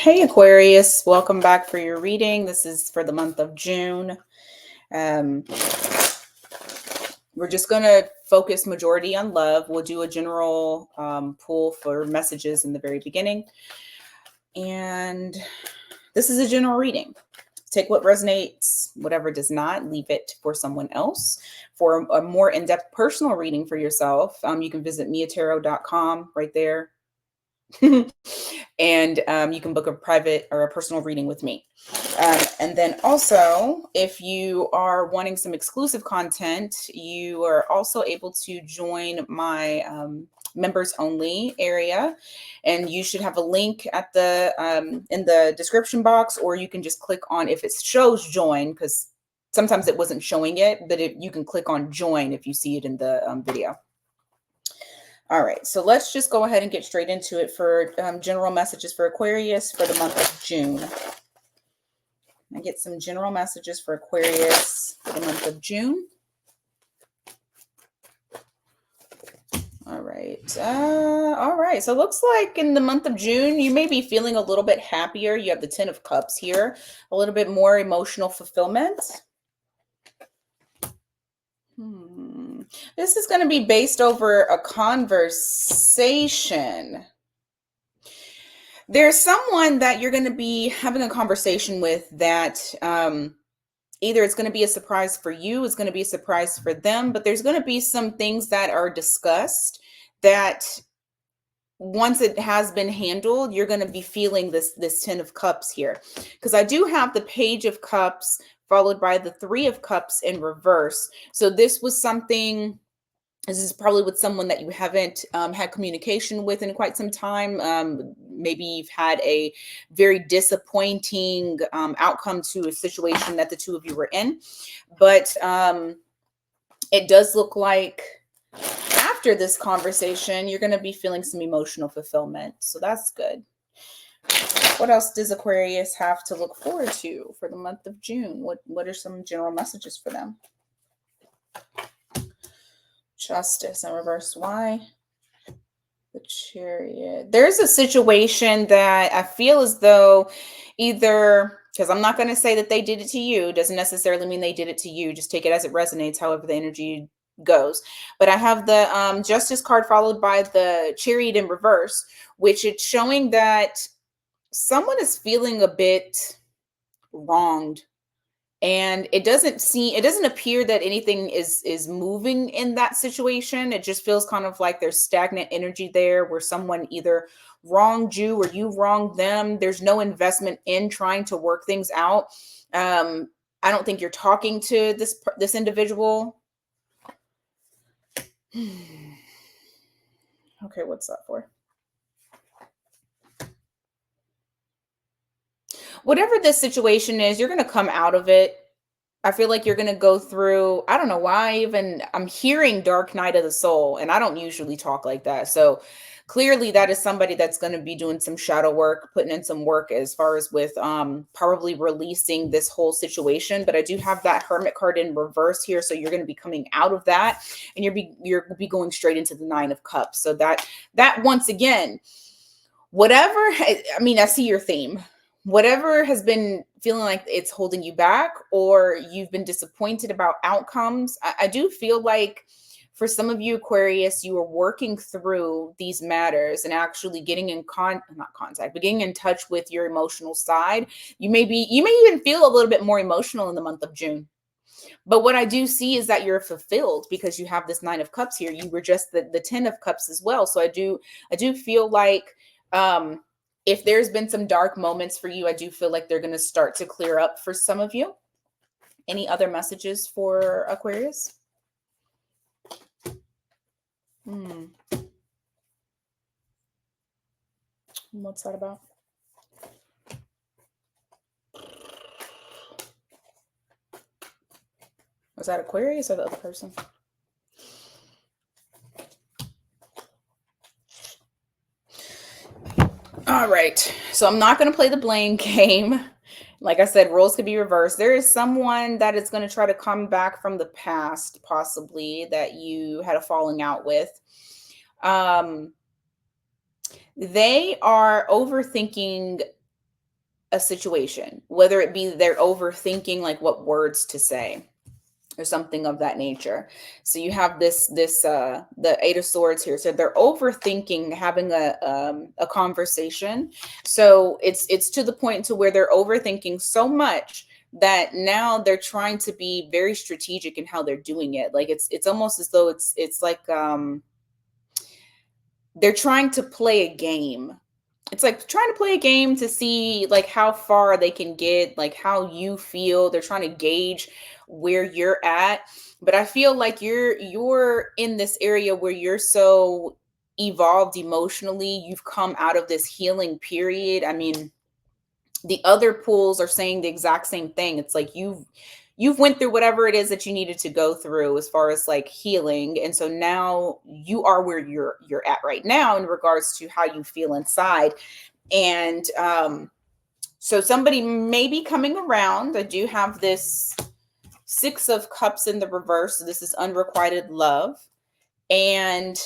Hey Aquarius, welcome back for your reading. This is for the month of June. Um, we're just going to focus majority on love. We'll do a general pull for messages in the very beginning. And this is a general reading. Take what resonates, whatever does not, leave it for someone else. For a more in-depth personal reading for yourself, you can visit miatarot.com right there. And you can book a private or a personal reading with me. And then also, if you are wanting some exclusive content, you are also able to join my members only area, and you should have a link at the in the description box, or you can just click on, if it shows join, because sometimes it wasn't showing it, but you can click on join if you see it in the video. All right, so let's just go ahead and get straight into it for general messages for Aquarius for the month of June. I get some general messages for Aquarius for the month of June. All right. All right. So it looks like in the month of June, you may be feeling a little bit happier. You have the Ten of Cups here, a little bit more emotional fulfillment. This is going to be based over a conversation. There's someone that you're going to be having a conversation with that either it's going to be a surprise for you, it's going to be a surprise for them, but there's going to be some things that are discussed that once it has been handled, you're going to be feeling this Ten of Cups here. Because I do have the Page of Cups followed by the Three of Cups in reverse. So this was something, this is probably with someone that you haven't had communication with in quite some time. Maybe you've had a very disappointing outcome to a situation that the two of you were in. But it does look like after this conversation, you're going to be feeling some emotional fulfillment. So that's good. What else does Aquarius have to look forward to for the month of June? What are some general messages for them? Justice in reverse. Why? The Chariot. There's a situation that I feel as though either, because I'm not going to say that they did it to you, doesn't necessarily mean they did it to you. Just take it as it resonates, however the energy goes. But I have the Justice card followed by the Chariot in reverse, which it's showing that someone is feeling a bit wronged. And it doesn't appear that anything is moving in that situation. It just feels kind of like there's stagnant energy there where someone either wronged you or you wronged them. There's no investment in trying to work things out. I don't think you're talking to this individual. Okay, what's that for? Whatever this situation is, you're going to come out of it. I feel like you're going to go through, I don't know why I'm hearing Dark Night of the Soul, and I don't usually talk like that. So clearly that is somebody that's going to be doing some shadow work, putting in some work as far as with probably releasing this whole situation. But I do have that Hermit card in reverse here. So you're going to be coming out of that, and you're be going straight into the Nine of Cups. So that once again, whatever, I see your theme. Whatever has been feeling like it's holding you back, or you've been disappointed about outcomes, I do feel like for some of you Aquarius, you are working through these matters and actually getting in getting in touch with your emotional side. You may even feel a little bit more emotional in the month of June. But what I do see is that you're fulfilled because you have this Nine of Cups here. You were just the Ten of Cups as well. So I do feel like if there's been some dark moments for you, I do feel like they're going to start to clear up for some of you. Any other messages for Aquarius? What's that about? Was that Aquarius or the other person? All right. So I'm not going to play the blame game. Like I said, roles could be reversed. There is someone that is going to try to come back from the past, possibly, that you had a falling out with. They are overthinking a situation, whether it be they're overthinking like what words to say or something of that nature. So you have this the Eight of Swords here. So they're overthinking having a conversation. So it's to the point to where they're overthinking so much that now they're trying to be very strategic in how they're doing it. Like it's almost as though it's like they're trying to play a game. It's like trying to play a game to see like how far they can get, like how you feel. They're trying to gauge where you're at. But I feel like you're in this area where you're so evolved emotionally. You've come out of this healing period. I mean, the other pools are saying the exact same thing. It's like you've went through whatever it is that you needed to go through as far as like healing, and so now you are where you're at right now in regards to how you feel inside. And so somebody may be coming around. I do have this Six of Cups in the reverse. So this is unrequited love, and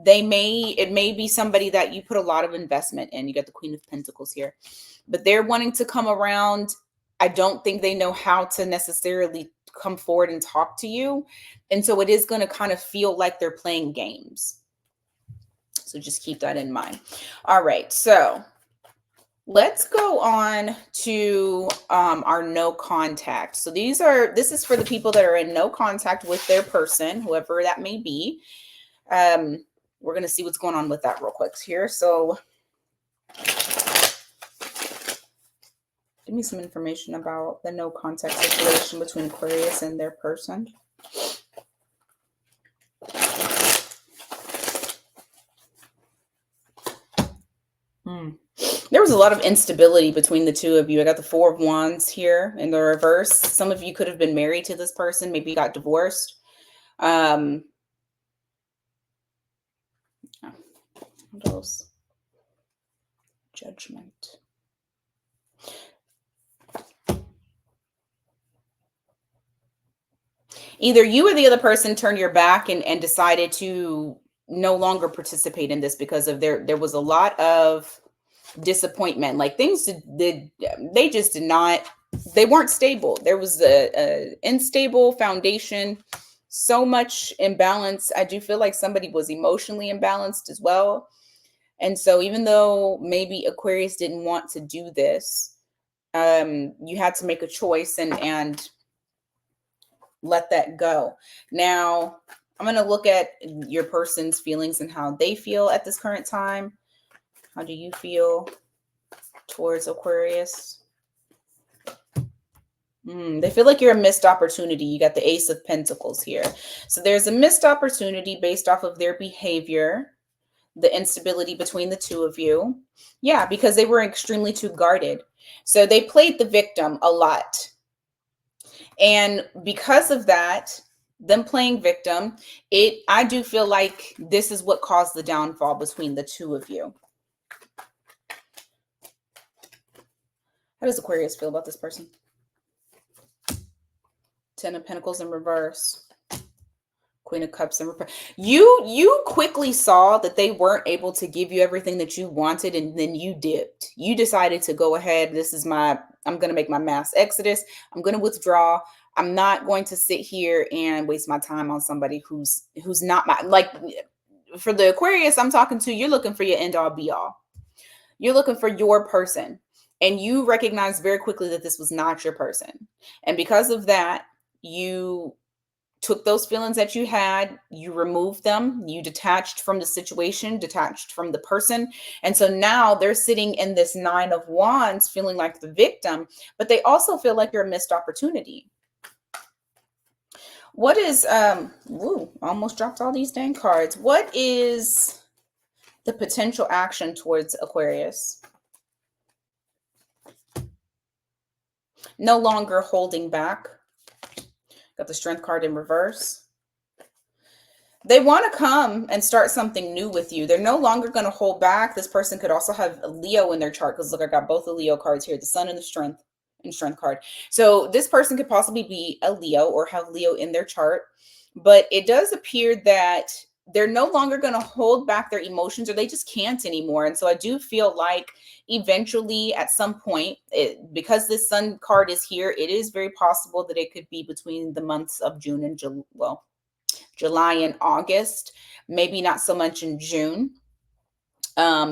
it may be somebody that you put a lot of investment in. You got the Queen of Pentacles here, but they're wanting to come around. I don't think they know how to necessarily come forward and talk to you. And so it is going to kind of feel like they're playing games. So just keep that in mind. All right. So let's go on to our no contact. So this is for the people that are in no contact with their person, whoever that may be. We're going to see what's going on with that real quick here. So give me some information about the no contact situation between Aquarius and their person. There was a lot of instability between the two of you. I got the Four of Wands here in the reverse. Some of you could have been married to this person. Maybe you got divorced. What else? Judgment. Either you or the other person turned your back and decided to no longer participate in this because of there was a lot of disappointment. Like things they just did not, they weren't stable. There was a unstable foundation, so much imbalance. I do feel like somebody was emotionally imbalanced as well. And so even though maybe Aquarius didn't want to do this, you had to make a choice and let that go. Now, I'm going to look at your person's feelings and how they feel at this current time. How do you feel towards Aquarius? They feel like you're a missed opportunity. You got the Ace of Pentacles here. So there's a missed opportunity based off of their behavior, the instability between the two of you. Yeah, because they were extremely too guarded. So they played the victim a lot. And because of that, them playing victim, I do feel like this is what caused the downfall between the two of you. How does Aquarius feel about this person? Ten of Pentacles in reverse. Queen of Cups in reverse. You quickly saw that they weren't able to give you everything that you wanted, and then you dipped. You decided to go ahead. I'm going to make my mass exodus. I'm going to withdraw. I'm not going to sit here and waste my time on somebody who's not my, like, for the Aquarius I'm talking to, you're looking for your end all be all. You're looking for your person. And you recognize very quickly that this was not your person. And because of that, you took those feelings that you had, you removed them, you detached from the situation, detached from the person. And so now they're sitting in this Nine of Wands feeling like the victim, but they also feel like you're a missed opportunity. What is, almost dropped all these dang cards. What is the potential action towards Aquarius? No longer holding back. Got the Strength card in reverse. They want to come and start something new with you. They're no longer going to hold back. This person could also have a Leo in their chart, because look, I got both the Leo cards here, the Sun and the Strength card. So this person could possibly be a Leo or have Leo in their chart, but it does appear that they're no longer going to hold back their emotions, or they just can't anymore. And so I do feel like eventually at some point, because this sun card is here, it is very possible that it could be between the months of June and July and August, maybe not so much in June,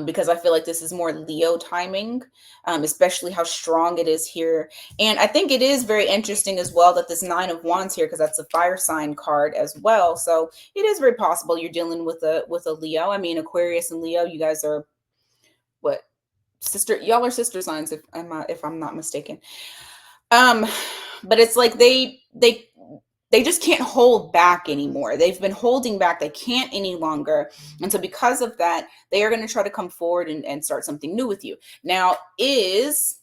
because I feel like this is more Leo timing, especially how strong it is here. And I think it is very interesting as well that this Nine of Wands here, because that's a fire sign card as well. So it is very possible you're dealing with a Leo. I mean, Aquarius and Leo, you guys are what, sister? Y'all are sister signs, if I'm not mistaken. But it's like they just can't hold back anymore. They've been holding back. They can't any longer. And so because of that, they are going to try to come forward and start something new with you. Now, is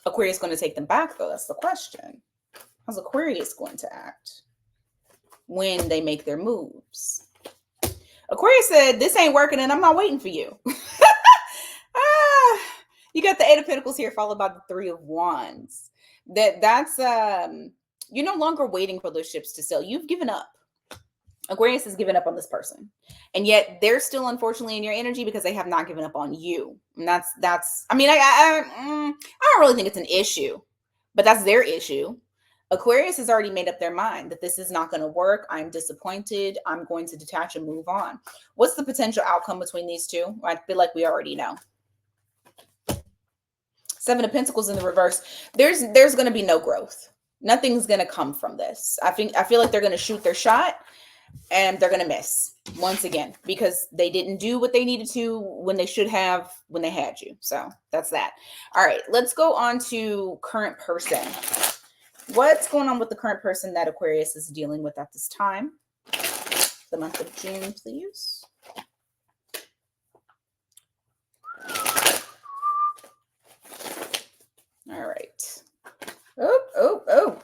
Aquarius going to take them back, though? That's the question. How's Aquarius going to act when they make their moves? Aquarius said, this ain't working and I'm not waiting for you. You got the Eight of Pentacles here, followed by the Three of Wands. That's you're no longer waiting for those ships to sail. You've given up. Aquarius has given up on this person, and yet they're still unfortunately in your energy because they have not given up on you. And that's. I mean, I don't really think it's an issue, but that's their issue. Aquarius has already made up their mind that this is not going to work. I'm disappointed. I'm going to detach and move on. What's the potential outcome between these two? I feel like we already know. Seven of Pentacles in the reverse. There's going to be no growth. Nothing's going to come from this. I feel like they're going to shoot their shot and they're going to miss once again because they didn't do what they needed to when they should have when they had you. So that's that. All right, let's go on to current person. What's going on with the current person that Aquarius is dealing with at this time? The month of June, please. All right. Oh.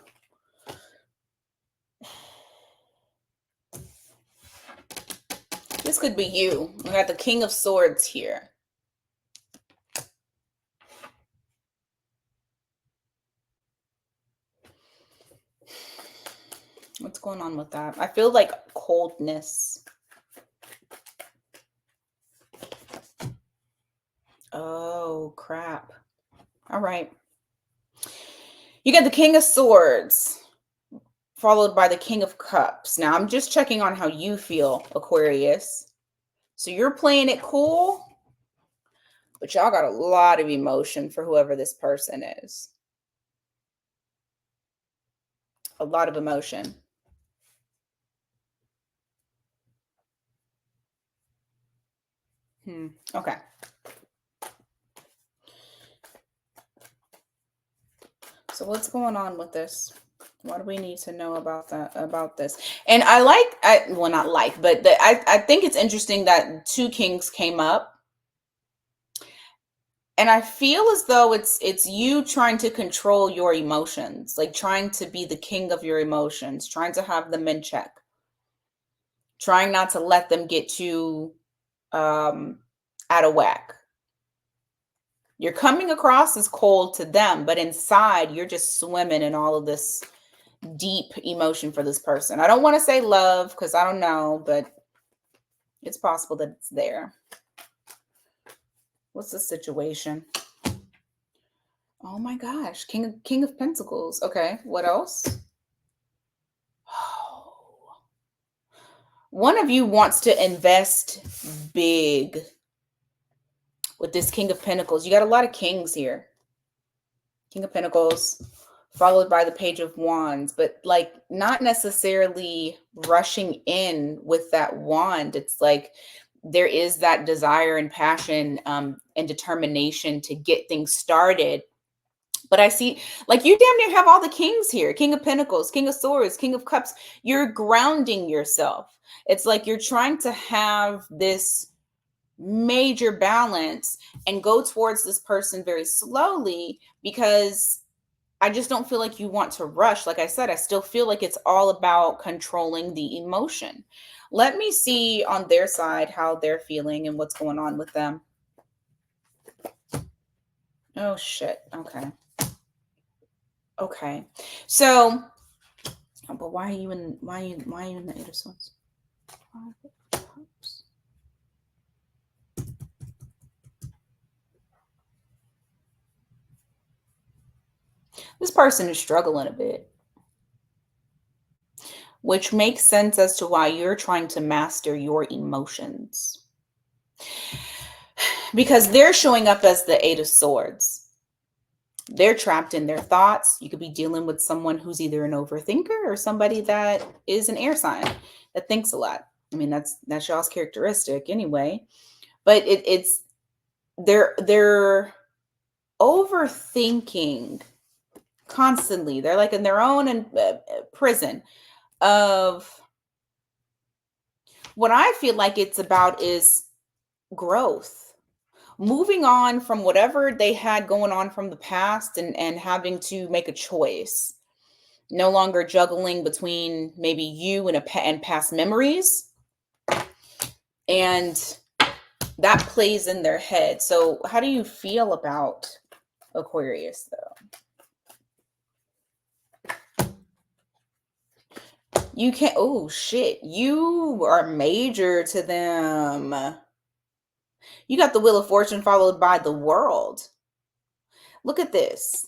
This could be you. We got the King of Swords here. What's going on with that? I feel like coldness. Oh, crap. All right. You got the King of Swords, followed by the King of Cups. Now, I'm just checking on how you feel, Aquarius. So you're playing it cool, but y'all got a lot of emotion for whoever this person is. A lot of emotion. Okay. So what's going on with this? What do we need to know about this? And well, not like, but I think it's interesting that two kings came up. And I feel as though it's you trying to control your emotions, like trying to be the king of your emotions, trying to have them in check, trying not to let them get too out of whack. You're coming across as cold to them, but inside you're just swimming in all of this deep emotion for this person. I don't want to say love because I don't know, but it's possible that it's there. What's the situation? Oh my gosh, King of Pentacles. Okay, what else? Oh. One of you wants to invest big with this King of Pentacles. You got a lot of kings here. King of Pentacles, followed by the Page of Wands, but like not necessarily rushing in with that wand. It's like there is that desire and passion and determination to get things started. But I see, like, you damn near have all the kings here. King of Pentacles, King of Swords, King of Cups. You're grounding yourself. It's like you're trying to have this major balance and go towards this person very slowly because I just don't feel like you want to rush. Like I said, I still feel like it's all about controlling the emotion. Let me see on their side how they're feeling and what's going on with them. Oh, shit. Okay. So, but why are you in the Eight of Swords? Five of Cups. This person is struggling a bit, which makes sense as to why you're trying to master your emotions. Because they're showing up as the Eight of Swords. They're trapped in their thoughts. You could be dealing with someone who's either an overthinker or somebody that is an air sign that thinks a lot. I mean, that's y'all's characteristic anyway. But it's they're overthinking constantly. They're like in their own prison of what I feel like it's about is growth, moving on from whatever they had going on from the past and having to make a choice, no longer juggling between maybe you and past memories, and that plays in their head. So how do you feel about Aquarius though? You can't, oh shit, you are major to them. You got the Wheel of Fortune followed by the World. Look at this.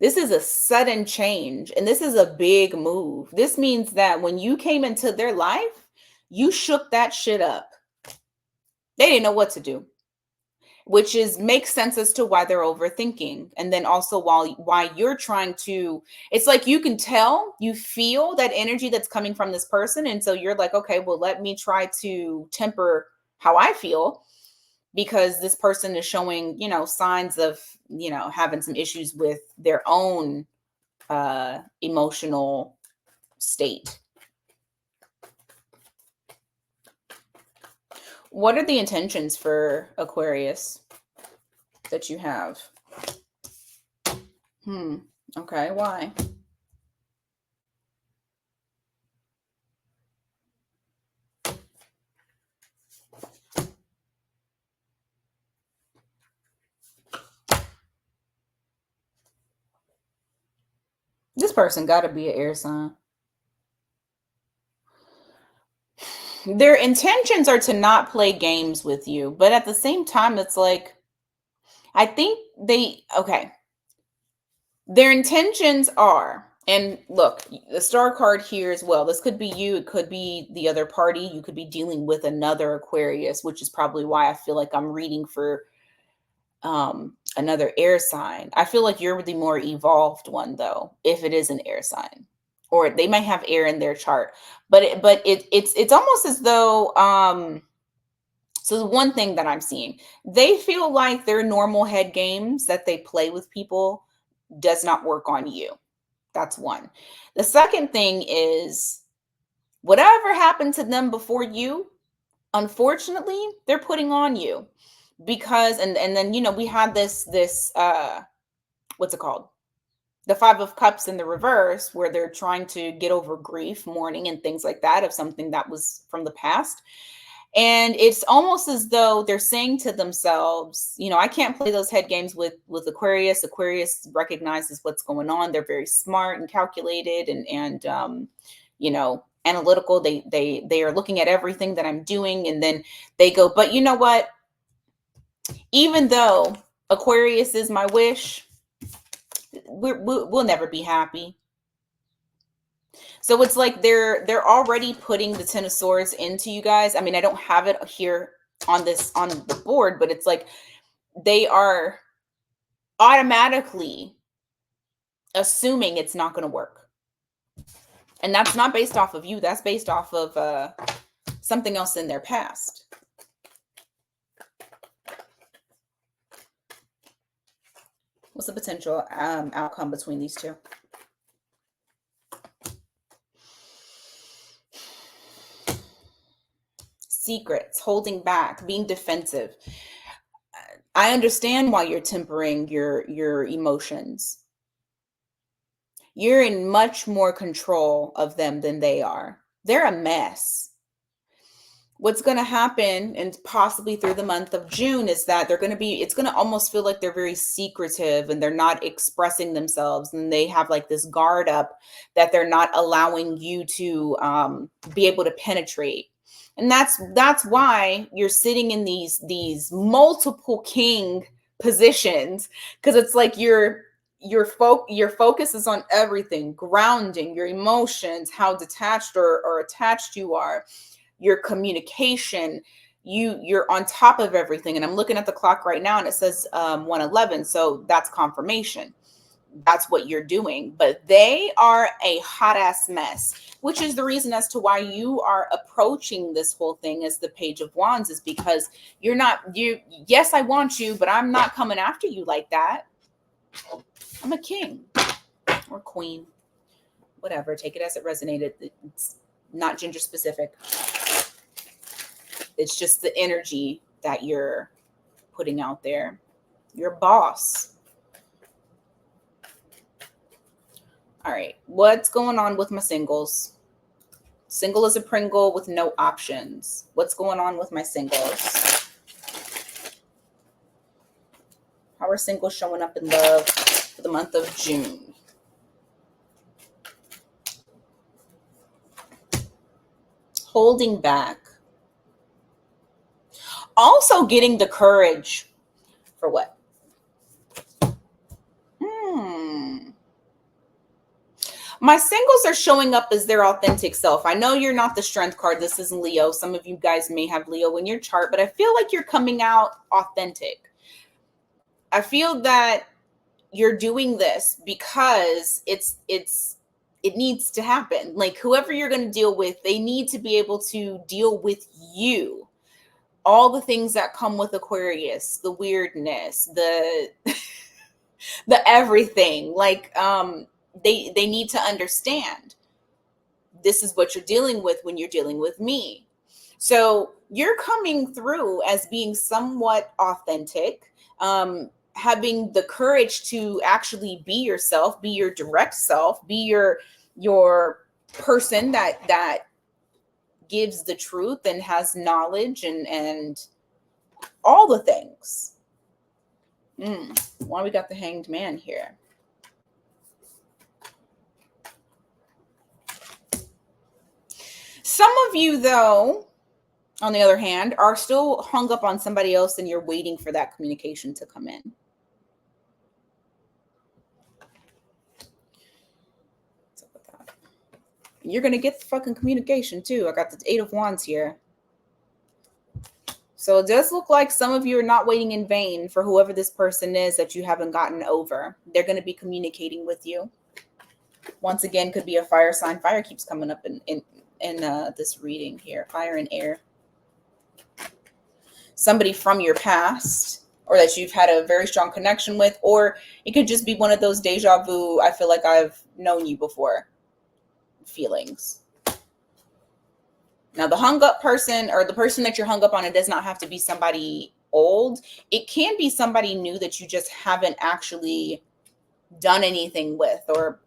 This is a sudden change, and this is a big move. This means that when you came into their life, you shook that shit up. They didn't know what to do, which makes sense as to why they're overthinking. And then also why you're trying to, it's like you can tell, you feel that energy that's coming from this person. And so you're like, okay, well, let me try to temper how I feel, because this person is showing, signs of, having some issues with their own emotional state. What are the intentions for Aquarius that you have? Okay, why? This person got to be an air sign. Their intentions are to not play games with you, but at the same time, it's like, I think their intentions are, and look, the star card here as well. This could be you. It could be the other party. You could be dealing with another Aquarius, which is probably why I feel like I'm reading for another air sign. I feel like you're the more evolved one though, if it is an air sign, or they might have air in their chart, but it's almost as though so the one thing that I'm seeing, they feel like their normal head games that they play with people does not work on you. That's one. The second thing is, whatever happened to them before you, unfortunately, they're putting on you. Because and then we had this what's it called, the Five of Cups in the reverse, where they're trying to get over grief, mourning, and things like that of something that was from the past. And it's almost as though they're saying to themselves, I can't play those head games with Aquarius. Aquarius recognizes what's going on. They're very smart and calculated and analytical. They are looking at everything that I'm doing, and then they go, but you know what? Even though Aquarius is my wish, we'll never be happy. So it's like they're already putting the Ten of Swords into you guys. I mean, I don't have it here on the board, but it's like they are automatically assuming it's not going to work. And that's not based off of you. That's based off of something else in their past. What's the potential outcome between these two? Secrets, holding back, being defensive. I understand why you're tempering your emotions. You're in much more control of them than they are. They're a mess. What's going to happen, and possibly through the month of June, is that it's going to almost feel like they're very secretive and they're not expressing themselves, and they have like this guard up that they're not allowing you to be able to penetrate. And that's why you're sitting in these multiple king positions, because it's like your focus is on everything, grounding your emotions, how detached or attached you are, your communication, you're on top of everything. And I'm looking at the clock right now and it says 1:11, so that's confirmation. That's what you're doing. But they are a hot ass mess, which is the reason as to why you are approaching this whole thing as the Page of Wands, is because you're not you yes, I want you, but I'm not coming after you like that. I'm a king or queen, whatever, take it as it resonated. It's not gender specific. It's just the energy that you're putting out there. You're a boss. All right. What's going on with my singles? Single as a Pringle with no options. What's going on with my singles? How are singles showing up in love for the month of June? Holding back. Also getting the courage for what? My singles are showing up as their authentic self. I know you're not the strength card. This is Leo. Some of you guys may have Leo in your chart, but I feel like you're coming out authentic. I feel that you're doing this because it needs to happen. Like whoever you're going to deal with, they need to be able to deal with you. All the things that come with Aquarius, the weirdness, the the everything. Like they need to understand this is what you're dealing with when you're dealing with me. So you're coming through as being somewhat authentic, having the courage to actually be yourself, be your direct self, be your person that gives the truth and has knowledge and all the things. Why we got the Hanged Man here? Some of you, though, on the other hand, are still hung up on somebody else and you're waiting for that communication to come in. What's up with that? You're going to get the fucking communication too. I got the 8 of Wands here. So it does look like some of you are not waiting in vain for whoever this person is that you haven't gotten over. They're going to be communicating with you. Once again, could be a fire sign. Fire keeps coming up in this reading here. Fire and air. Somebody from your past, or that you've had a very strong connection with, or it could just be one of those deja vu, I feel like I've known you before feelings. Now, the hung up person, or the person that you're hung up on, it does not have to be somebody old. It can be somebody new that you just haven't actually done anything with or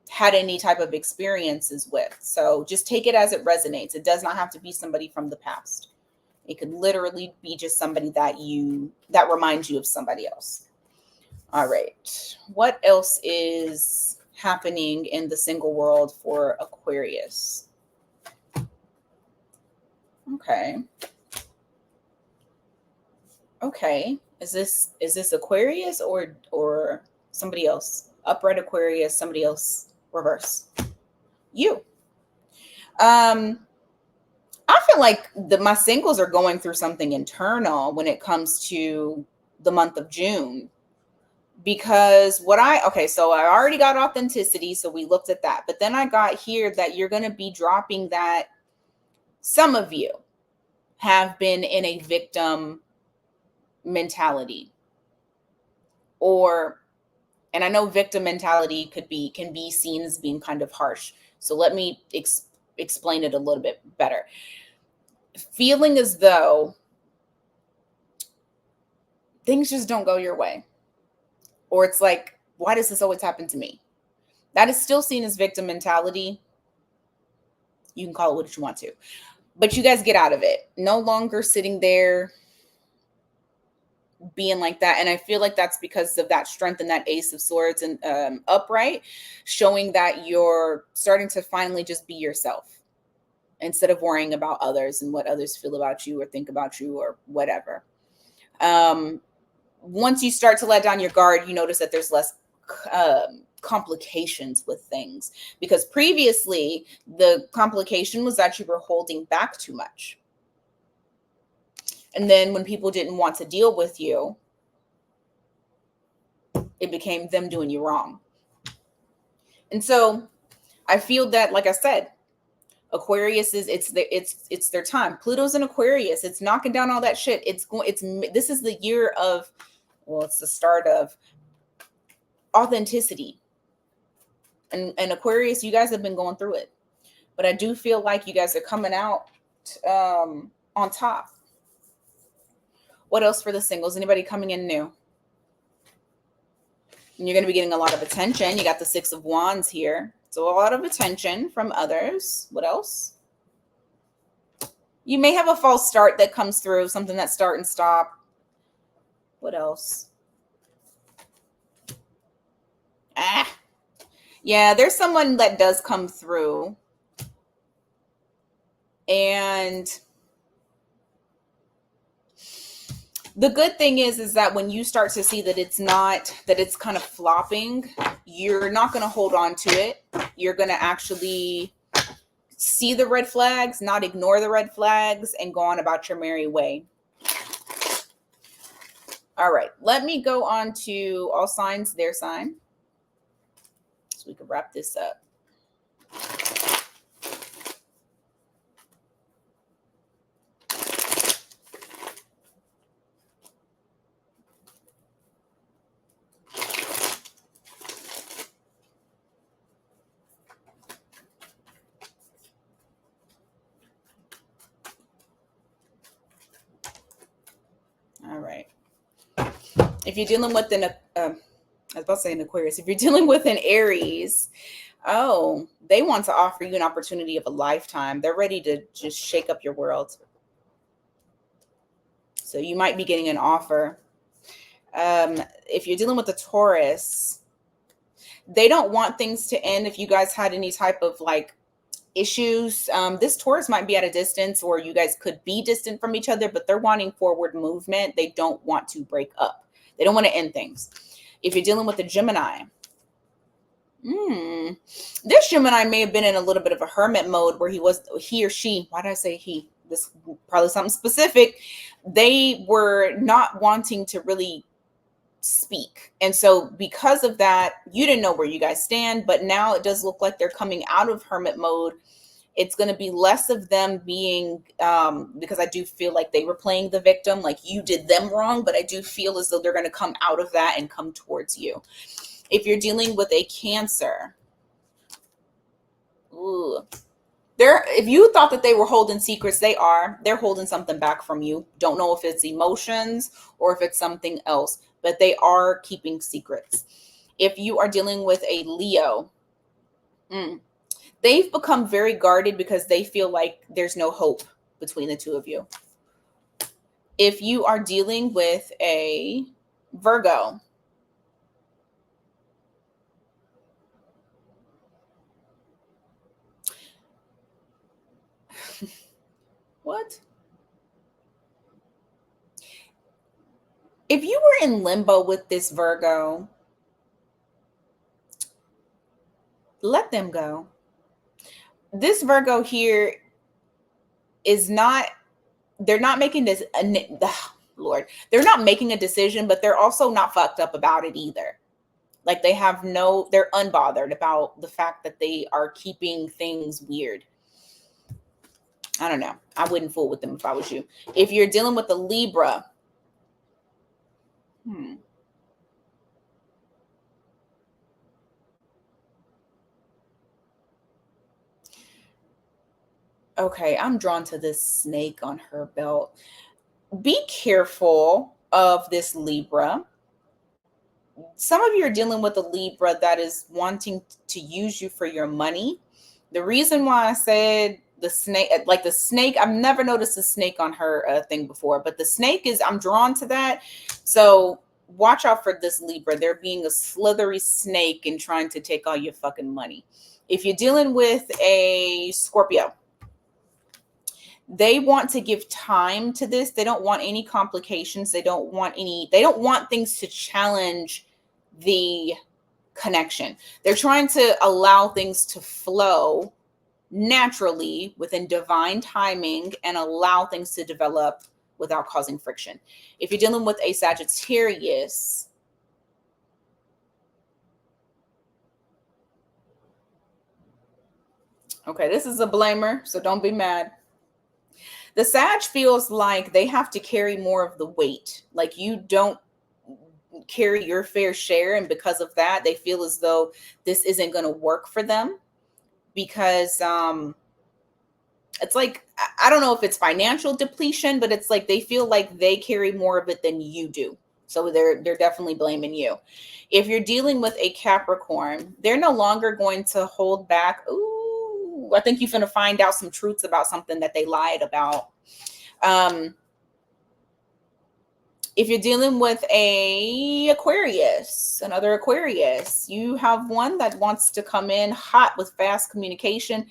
had any type of experiences with. So just take it as it resonates. It does not have to be somebody from the past. It could literally be just somebody that reminds you of somebody else. All right. What else is happening in the single world for Aquarius? Okay. Okay. Is this Aquarius or somebody else? Upright Aquarius, somebody else, reverse. You. I feel like my singles are going through something internal when it comes to the month of June. Because so I already got authenticity, so we looked at that. But then I got here that you're going to be dropping that some of you have been in a victim mentality. And I know victim mentality can be seen as being kind of harsh. So let me explain it a little bit better. Feeling as though things just don't go your way. Or it's like, why does this always happen to me? That is still seen as victim mentality. You can call it what you want to. But you guys get out of it. No longer sitting there being like that. And I feel like that's because of that strength and that Ace of Swords and upright, showing that you're starting to finally just be yourself instead of worrying about others and what others feel about you or think about you or whatever. Once you start to let down your guard, you notice that there's less complications with things, because previously the complication was that you were holding back too much. And then when people didn't want to deal with you, it became them doing you wrong. And so I feel that, like I said, Aquarius is it's their time. Pluto's in Aquarius. It's knocking down all that shit. This is the year of, well, it's the start of authenticity. And Aquarius, you guys have been going through it. But I do feel like you guys are coming out on top. What else for the singles? Anybody coming in new? And you're going to be getting a lot of attention. You got the Six of Wands here. So a lot of attention from others. What else? You may have a false start that comes through, something that start and stop. What else? Yeah, there's someone that does come through. And the good thing is that when you start to see that it's not, that it's kind of flopping, you're not going to hold on to it. You're going to actually see the red flags, not ignore the red flags, and go on about your merry way. All right, let me go on to all signs, their sign, so we can wrap this up. All right. If you're dealing with I was about to say an Aquarius. If you're dealing with an Aries, oh, they want to offer you an opportunity of a lifetime. They're ready to just shake up your world. So you might be getting an offer. If you're dealing with a Taurus, they don't want things to end. If you guys had any type of like issues, this Taurus might be at a distance, or you guys could be distant from each other, but they're wanting forward movement. They don't want to break up. They don't want to end things. If you're dealing with a Gemini, this Gemini may have been in a little bit of a hermit mode where he or she, why did I say he? This probably something specific. They were not wanting to really speak. And so because of that, you didn't know where you guys stand, but now it does look like they're coming out of hermit mode. It's going to be less of them being, because I do feel like they were playing the victim, like you did them wrong, but I do feel as though they're going to come out of that and come towards you. If you're dealing with a Cancer, if you thought that they were holding secrets, they're holding something back from you. Don't know if it's emotions or if it's something else, but they are keeping secrets. If you are dealing with a Leo, they've become very guarded because they feel like there's no hope between the two of you. If you are dealing with a Virgo, what? If you were in limbo with this Virgo, let them go. This Virgo here is not, they're not making this, Lord, they're not making a decision, but they're also not fucked up about it either. Like they're unbothered about the fact that they are keeping things weird. I don't know. I wouldn't fool with them if I was you. If you're dealing with a Libra, okay, I'm drawn to this snake on her belt. Be careful of this Libra. Some of you are dealing with a Libra that is wanting to use you for your money. The reason why I said the snake, like the snake. I've never noticed a snake on her thing before, but the snake is, I'm drawn to that. So watch out for this Libra. They're being a slithery snake and trying to take all your fucking money. If you're dealing with a Scorpio, they want to give time to this. They don't want any complications. They don't want things to challenge the connection. They're trying to allow things to flow naturally within divine timing and allow things to develop without causing friction. If you're dealing with a Sagittarius, okay, this is a blamer, so don't be mad. The Sag feels like they have to carry more of the weight. Like you don't carry your fair share. And because of that, they feel as though this isn't going to work for them because it's like, I don't know if it's financial depletion, but it's like they feel like they carry more of it than you do. So they're definitely blaming you. If you're dealing with a Capricorn, they're no longer going to hold back. Ooh, I think you're going to find out some truths about something that they lied about. If you're dealing with another Aquarius, you have one that wants to come in hot with fast communication.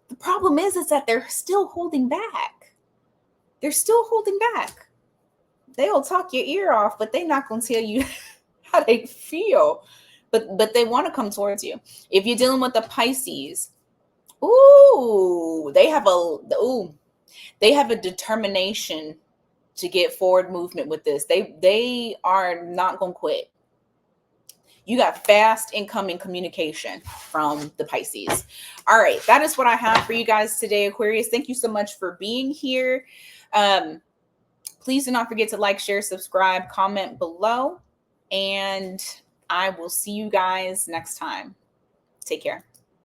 The problem is that they're still holding back. They're still holding back. They'll talk your ear off, but they're not going to tell you how they feel. But they want to come towards you. If you're dealing with the Pisces, they have a determination to get forward movement with this. They are not going to quit. You got fast incoming communication from the Pisces. All right, that is what I have for you guys today, Aquarius. Thank you so much for being here. Please do not forget to like, share, subscribe, comment below, and I will see you guys next time. Take care.